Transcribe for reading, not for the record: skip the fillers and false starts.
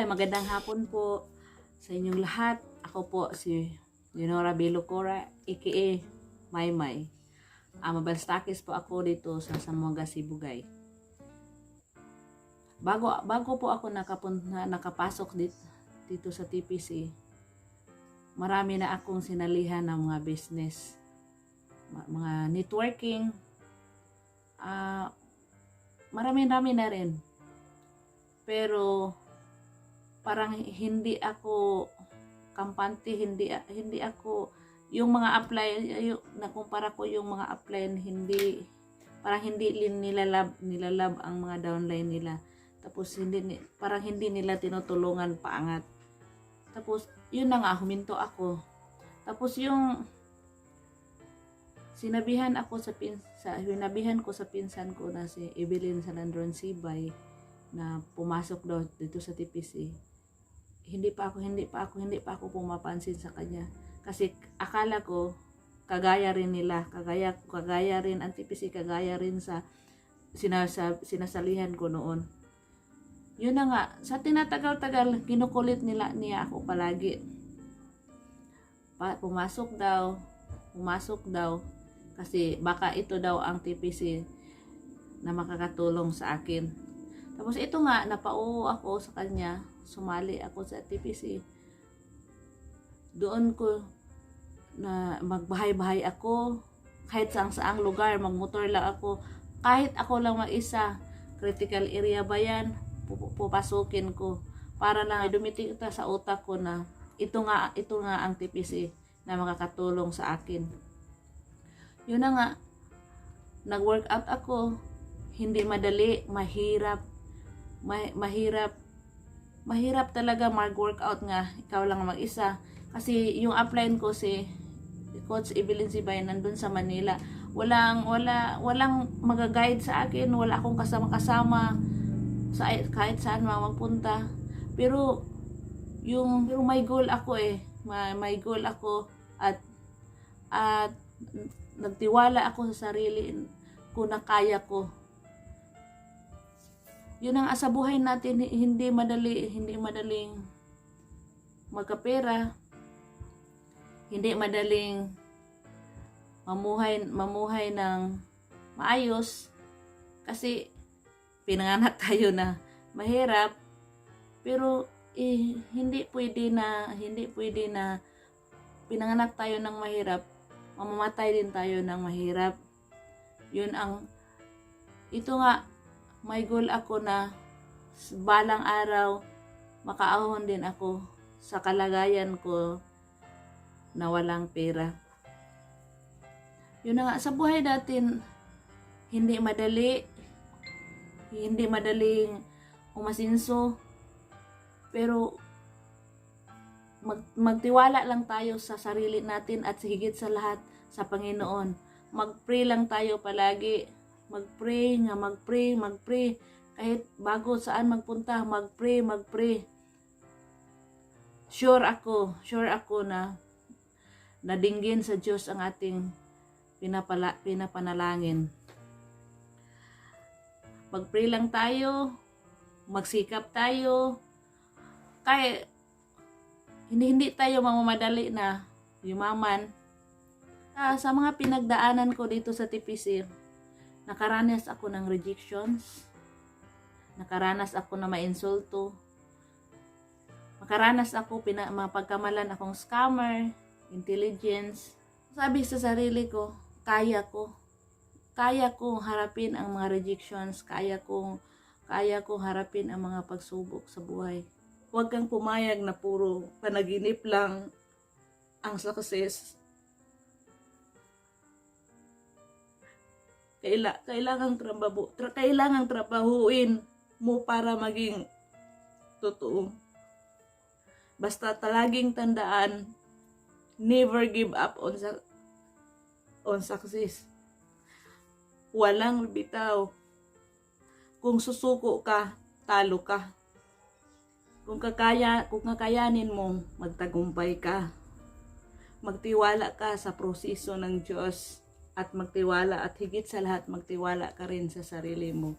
Hi, magandang hapon po sa inyong lahat. Ako po si Leonora Bilocora, aka Maymay. Mabalstakis po ako dito sa Zamboanga, Sibugay. Bago po ako nakapasok dito sa TPC, marami na akong sinalihan ng mga business, mga networking, marami na rin. Pero parang hindi ako kampante, hindi ako yung mga apply, nakumpara ko yung mga apply, parang hindi nilalab ang mga downline nila. Tapos parang hindi nila tinutulungan paangat. Tapos yun na nga, huminto ako. Tapos yung sinabihan ko sa pinsan ko na si Evelyn Salandron Sibay na pumasok daw dito sa TPC. Hindi pa ako pumapansin sa kanya. Kasi akala ko kagaya rin nila, kagaya rin ang TPC, kagaya rin sa sinasalihan ko noon. Yun na nga, sa tinatagal-tagal, kinukulit niya ako palagi. Pumasok daw, kasi baka ito daw ang TPC na makakatulong sa akin. Tapos ito nga, napauo ako sa kanya, sumali ako sa TPC. Doon ko na magbahay-bahay ako, kahit saang lugar, magmotor lang ako, kahit ako lang mag-isa, critical area ba yan, pupasukin ko, para lang dumiting sa utak ko na ito nga ang TPC na makakatulong sa akin. Yun na nga, nag-workout ako, hindi madali, mahirap talaga mag-workout nga ikaw lang mag-isa, kasi yung upline ko si Coach Evelyn Sibay nandun sa Manila, walang mag-guide sa akin, wala akong kasama sa kahit saan magpunta. Pero may goal ako may goal ako, at nagtiwala ako sa sarili ko na kaya ko. Yun ang sa buhay natin, hindi madaling magkapera, hindi madaling mamuhay ng maayos, kasi pinanganak tayo na mahirap. Pero hindi pwede na pinanganak tayo ng mahirap, mamamatay din tayo ng mahirap. Ito nga, may goal ako na balang araw makaahon din ako sa kalagayan ko na walang pera. Yun na nga, sa buhay natin, hindi madaling umasinso, pero magtiwala lang tayo sa sarili natin, at higit sa lahat sa Panginoon. Mag-pray lang tayo palagi. Mag-pray. Kahit bago saan magpunta, mag-pray. Sure ako na nadinggin sa Diyos ang ating pinapanalangin. Mag-pray lang tayo, magsikap tayo. Kaya hindi tayo mamamadali na yumaman. Sa mga pinagdaanan ko dito sa TPC, nakaranas ako ng rejections, nakaranas ako na mainsulto, nakaranas ako mapagkamalan akong scammer, intelligence. Sabi sa sarili ko, kaya kong harapin ang mga rejections, kaya kong harapin ang mga pagsubok sa buhay. Huwag kang pumayag na puro panaginip lang ang success. Kailangang trabahuin mo para maging totoo. Basta laging tandaan, never give up on success. Walang bitaw. Kung susuko ka, talo ka. Kung kakayanin mo, magtagumpay ka. Magtiwala ka sa proseso ng Diyos, at higit sa lahat, magtiwala ka rin sa sarili mo.